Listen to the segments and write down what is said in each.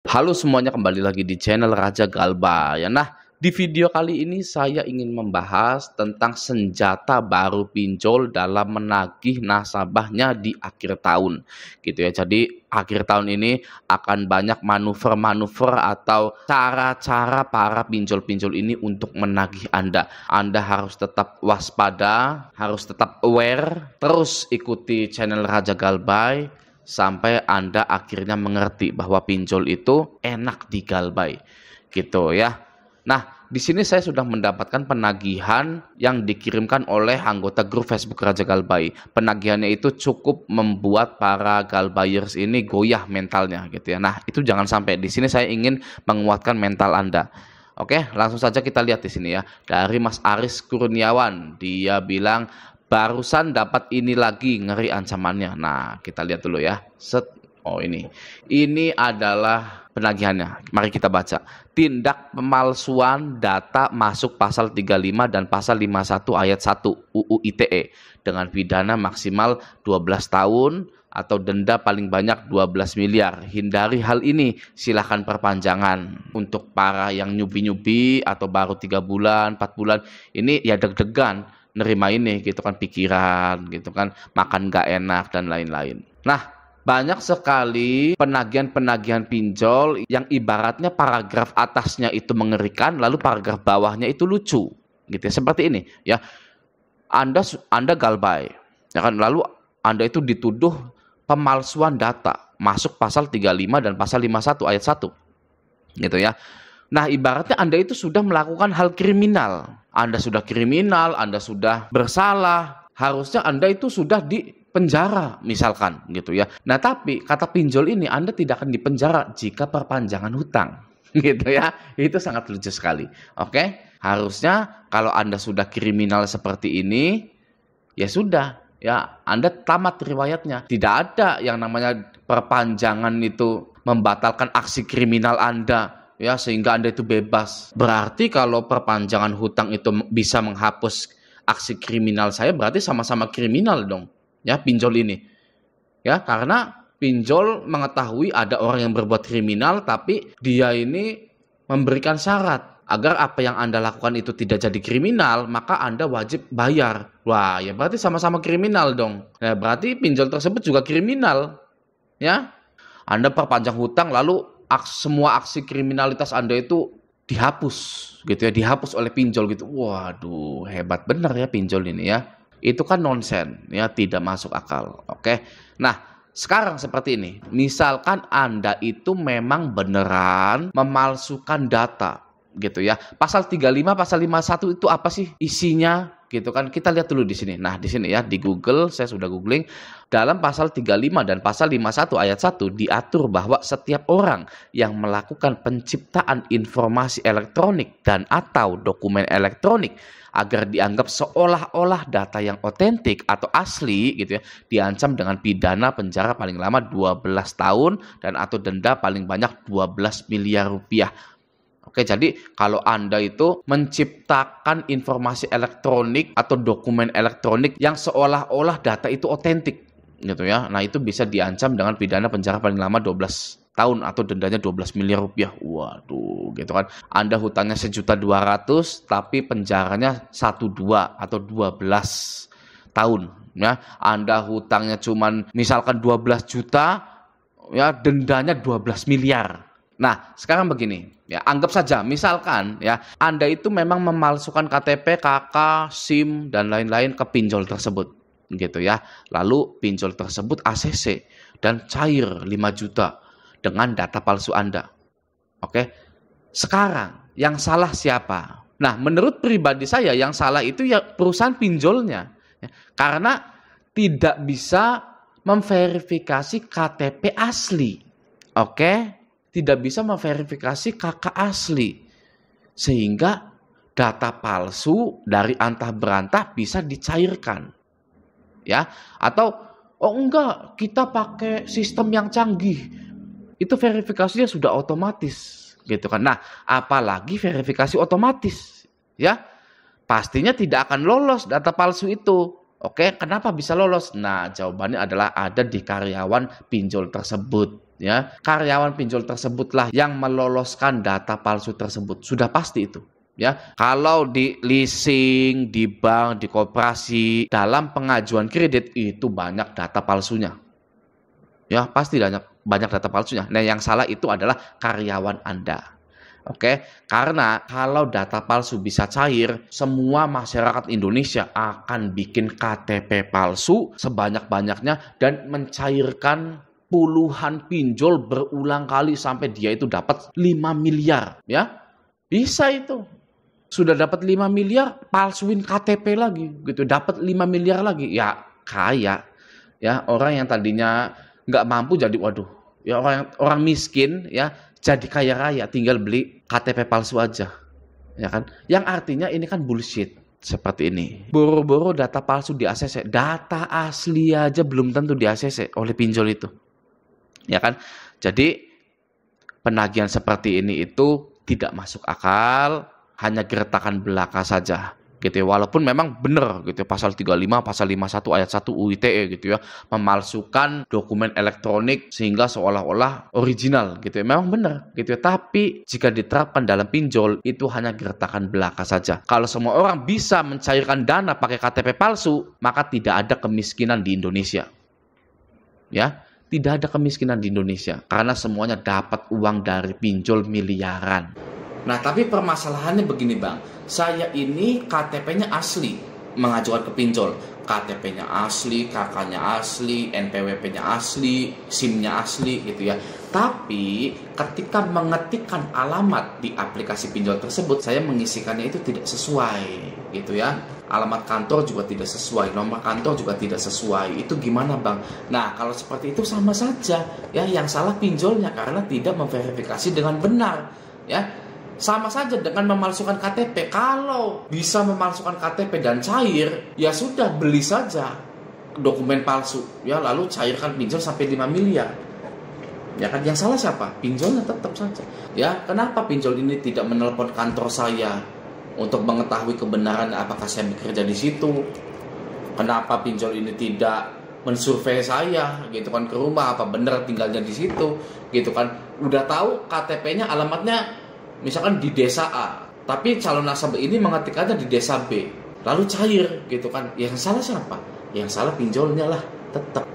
Halo semuanya, kembali lagi di channel Raja Galba ya. Nah, di video kali ini saya ingin membahas tentang senjata baru pinjol dalam menagih nasabahnya di akhir tahun gitu ya. Jadi akhir tahun ini akan banyak manuver-manuver atau cara-cara para pinjol-pinjol ini untuk menagih Anda. Anda harus tetap waspada, harus tetap aware, terus ikuti channel Raja Galbay sampai Anda akhirnya mengerti bahwa pinjol itu enak digalbay gitu ya. Nah, di sini saya sudah mendapatkan penagihan yang dikirimkan oleh anggota grup Facebook Raja Galbay. Penagihannya itu cukup membuat para galbayers ini goyah mentalnya gitu ya. Nah, itu jangan sampai. Di sini saya ingin menguatkan mental Anda. Oke, langsung saja kita lihat di sini ya. Dari Mas Aris Kurniawan, dia bilang barusan dapat ini lagi, ngeri ancamannya. Nah, kita lihat dulu ya. Set. Oh, ini. Ini adalah penagihannya. Mari kita baca. Tindak pemalsuan data masuk pasal 35 dan pasal 51 ayat 1 UU ITE dengan pidana maksimal 12 tahun atau denda paling banyak 12 miliar. Hindari hal ini, silahkan perpanjangan. Untuk para yang nyubi-nyubi atau baru 3 bulan, 4 bulan, ini ya deg-degan nerima ini gitu kan, pikiran gitu kan, makan gak enak dan lain-lain. Nah, banyak sekali penagihan-penagihan pinjol yang ibaratnya paragraf atasnya itu mengerikan, lalu paragraf bawahnya itu lucu gitu ya. Seperti ini ya. Anda galbay ya kan, lalu Anda itu dituduh pemalsuan data masuk pasal 35 dan pasal 51 ayat 1 gitu ya. Nah, ibaratnya Anda itu sudah melakukan hal kriminal. Anda sudah kriminal, Anda sudah bersalah. Harusnya Anda itu sudah di penjara misalkan gitu ya. Nah, tapi kata pinjol ini Anda tidak akan dipenjara jika perpanjangan hutang gitu ya. Itu sangat lucu sekali. Oke? Harusnya kalau Anda sudah kriminal seperti ini, ya sudah ya, Anda tamat riwayatnya. Tidak ada yang namanya perpanjangan itu membatalkan aksi kriminal Anda ya, sehingga Anda itu bebas. Berarti kalau perpanjangan hutang itu bisa menghapus aksi kriminal saya, berarti sama-sama kriminal dong ya pinjol ini ya, karena pinjol mengetahui ada orang yang berbuat kriminal, tapi dia ini memberikan syarat agar apa yang Anda lakukan itu tidak jadi kriminal, maka Anda wajib bayar. Wah, ya berarti sama-sama kriminal dong ya, berarti pinjol tersebut juga kriminal ya. Anda perpanjang hutang lalu semua aksi kriminalitas Anda itu dihapus gitu ya, dihapus oleh pinjol gitu. Waduh, hebat benar ya pinjol ini ya. Itu kan nonsen ya, tidak masuk akal. Oke. Nah, sekarang seperti ini. Misalkan Anda itu memang beneran memalsukan data gitu ya. Pasal 35, pasal 51 itu apa sih isinya gitu kan? Kita lihat dulu di sini. Nah, di sini ya, di Google saya sudah googling. Dalam pasal 35 dan pasal 51 ayat 1 diatur bahwa setiap orang yang melakukan penciptaan informasi elektronik dan atau dokumen elektronik agar dianggap seolah-olah data yang otentik atau asli gitu ya, diancam dengan pidana penjara paling lama 12 tahun dan atau denda paling banyak 12 miliar rupiah. Oke, jadi kalau Anda itu menciptakan informasi elektronik atau dokumen elektronik yang seolah-olah data itu otentik gitu ya, nah itu bisa diancam dengan pidana penjara paling lama 12 tahun atau dendanya 12 miliar rupiah. Waduh, gitu kan. Anda hutangnya 1.200.000 tapi penjaranya 1, 2 atau 12 tahun ya. Anda hutangnya cuman misalkan 12 juta ya, dendanya 12 miliar. Nah, sekarang begini, ya, anggap saja misalkan ya, Anda itu memang memalsukan KTP, KK, SIM dan lain-lain ke pinjol tersebut gitu ya. Lalu pinjol tersebut ACC dan cair 5 juta dengan data palsu Anda. Oke. Sekarang yang salah siapa? Nah, menurut pribadi saya yang salah itu ya perusahaan pinjolnya. Ya, karena tidak bisa memverifikasi KTP asli. Oke? Tidak bisa memverifikasi KK asli. Sehingga data palsu dari antah berantah bisa dicairkan. Ya, atau oh enggak, kita pakai sistem yang canggih. Itu verifikasinya sudah otomatis gitu kan. Nah, apalagi verifikasi otomatis ya, pastinya tidak akan lolos data palsu itu Oke, kenapa bisa lolos? Nah, jawabannya adalah ada di karyawan pinjol tersebut, ya. Karyawan pinjol tersebutlah yang meloloskan data palsu tersebut. Sudah pasti itu, ya. Kalau di leasing, di bank, di koperasi, dalam pengajuan kredit itu banyak data palsunya. Ya, pasti banyak data palsunya. Nah, yang salah itu adalah karyawan Anda. Oke, karena kalau data palsu bisa cair, semua masyarakat Indonesia akan bikin KTP palsu sebanyak-banyaknya dan mencairkan puluhan pinjol berulang kali sampai dia itu dapat 5 miliar, ya. Bisa itu. Sudah dapat 5 miliar, palsuin KTP lagi gitu, dapat 5 miliar lagi. Ya, kaya. Ya, orang yang tadinya nggak mampu jadi waduh. Ya, orang miskin ya jadi kaya raya tinggal beli KTP palsu aja, ya kan? Yang artinya ini kan bullshit seperti ini. Boro-boro data palsu di ACC, data asli aja belum tentu di ACC oleh pinjol itu, ya kan? Jadi penagihan seperti ini itu tidak masuk akal, hanya gertakan belaka saja. Gitu ya. Walaupun memang benar gitu ya, pasal 35, pasal 51 ayat 1 UITE gitu ya, memalsukan dokumen elektronik sehingga seolah-olah original gitu ya. Memang benar gitu ya, tapi jika diterapkan dalam pinjol itu hanya gertakan belaka saja. Kalau semua orang bisa mencairkan dana pakai KTP palsu, maka tidak ada kemiskinan di Indonesia. Ya, tidak ada kemiskinan di Indonesia karena semuanya dapat uang dari pinjol miliaran. Nah, tapi permasalahannya begini, Bang. Saya ini KTP-nya asli, mengajukan ke pinjol. KTP-nya asli, KK-nya asli, NPWP-nya asli, SIM-nya asli gitu ya. Tapi ketika mengetikkan alamat di aplikasi pinjol tersebut, saya mengisikannya itu tidak sesuai gitu ya. Alamat kantor juga tidak sesuai, nomor kantor juga tidak sesuai. Itu gimana, Bang? Nah, kalau seperti itu sama saja ya, yang salah pinjolnya karena tidak memverifikasi dengan benar ya. Sama saja dengan memalsukan KTP. Kalau bisa memalsukan KTP dan cair, ya sudah beli saja dokumen palsu. Ya lalu cairkan pinjol sampai 5 miliar. Ya kan, yang salah siapa? Pinjolnya tetap saja. Ya, kenapa pinjol ini tidak menelpon kantor saya untuk mengetahui kebenaran apakah saya bekerja di situ? Kenapa pinjol ini tidak mensurvei saya gitu kan ke rumah apa benar tinggalnya di situ gitu kan? Udah tahu KTP-nya alamatnya misalkan di desa A, tapi calon nasabah ini mengetikkannya di desa B, lalu cair gitu kan. Yang salah siapa? Yang salah pinjolnya lah tetap.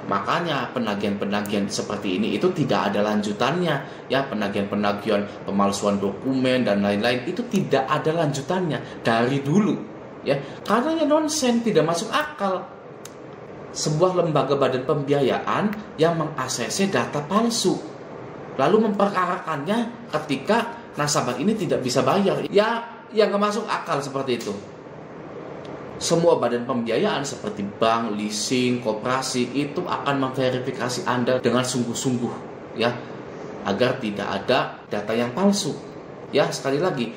Makanya penagihan-penagihan seperti ini itu tidak ada lanjutannya ya, penagihan-penagihan pemalsuan dokumen dan lain-lain itu tidak ada lanjutannya dari dulu ya, karena ya nonsen, tidak masuk akal. Sebuah lembaga badan pembiayaan yang meng-ACC data palsu lalu memperkarakannya ketika nasabah ini tidak bisa bayar, ya yang nggak masuk akal seperti itu. Semua badan pembiayaan seperti bank, leasing, koperasi itu akan memverifikasi Anda dengan sungguh-sungguh ya, agar tidak ada data yang palsu. Ya, sekali lagi,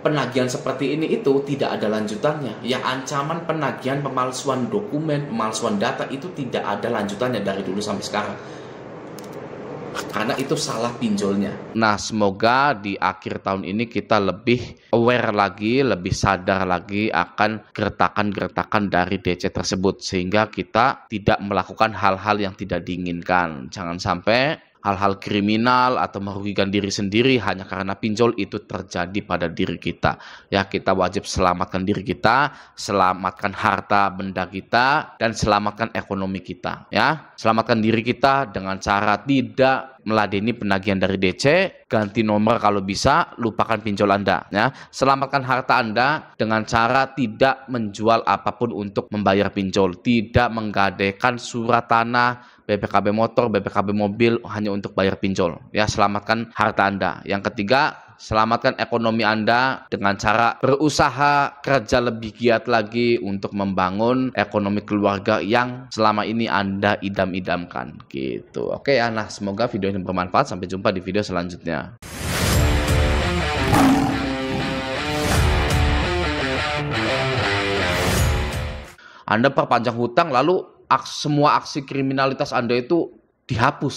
penagihan seperti ini itu tidak ada lanjutannya. Yang ancaman penagihan pemalsuan dokumen, pemalsuan data itu tidak ada lanjutannya dari dulu sampai sekarang. Karena itu salah pinjolnya. Nah, semoga di akhir tahun ini kita lebih aware lagi, lebih sadar lagi akan gertakan-gertakan dari DC tersebut, sehingga kita tidak melakukan hal-hal yang tidak diinginkan. Jangan sampai hal-hal kriminal atau merugikan diri sendiri hanya karena pinjol itu terjadi pada diri kita. Ya, kita wajib selamatkan diri kita, selamatkan harta benda kita, dan selamatkan ekonomi kita. Ya, selamatkan diri kita dengan cara tidak meladeni penagihan dari DC, ganti nomor kalau bisa, lupakan pinjol Anda. Ya, selamatkan harta Anda dengan cara tidak menjual apapun untuk membayar pinjol, tidak menggadaikan surat tanah, BPKB motor, BPKB mobil hanya untuk bayar pinjol. Ya, selamatkan harta Anda. Yang ketiga, selamatkan ekonomi Anda dengan cara berusaha kerja lebih giat lagi untuk membangun ekonomi keluarga yang selama ini Anda idam-idamkan gitu. Oke ya, nah semoga video ini bermanfaat. Sampai jumpa di video selanjutnya. Anda perpanjang hutang lalu semua aksi kriminalitas Anda itu dihapus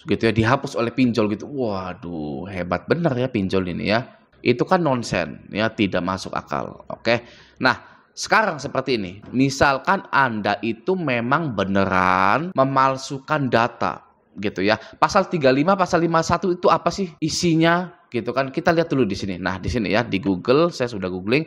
gitu ya, dihapus oleh pinjol gitu. Waduh, hebat bener ya pinjol ini ya. Itu kan nonsen ya, tidak masuk akal. Oke. Nah, sekarang seperti ini, misalkan Anda itu memang beneran memalsukan data, gitu ya. Pasal 35, pasal 51 itu apa sih isinya? Gitu kan. Kita lihat dulu di sini. Nah, di sini ya, di Google, saya sudah googling.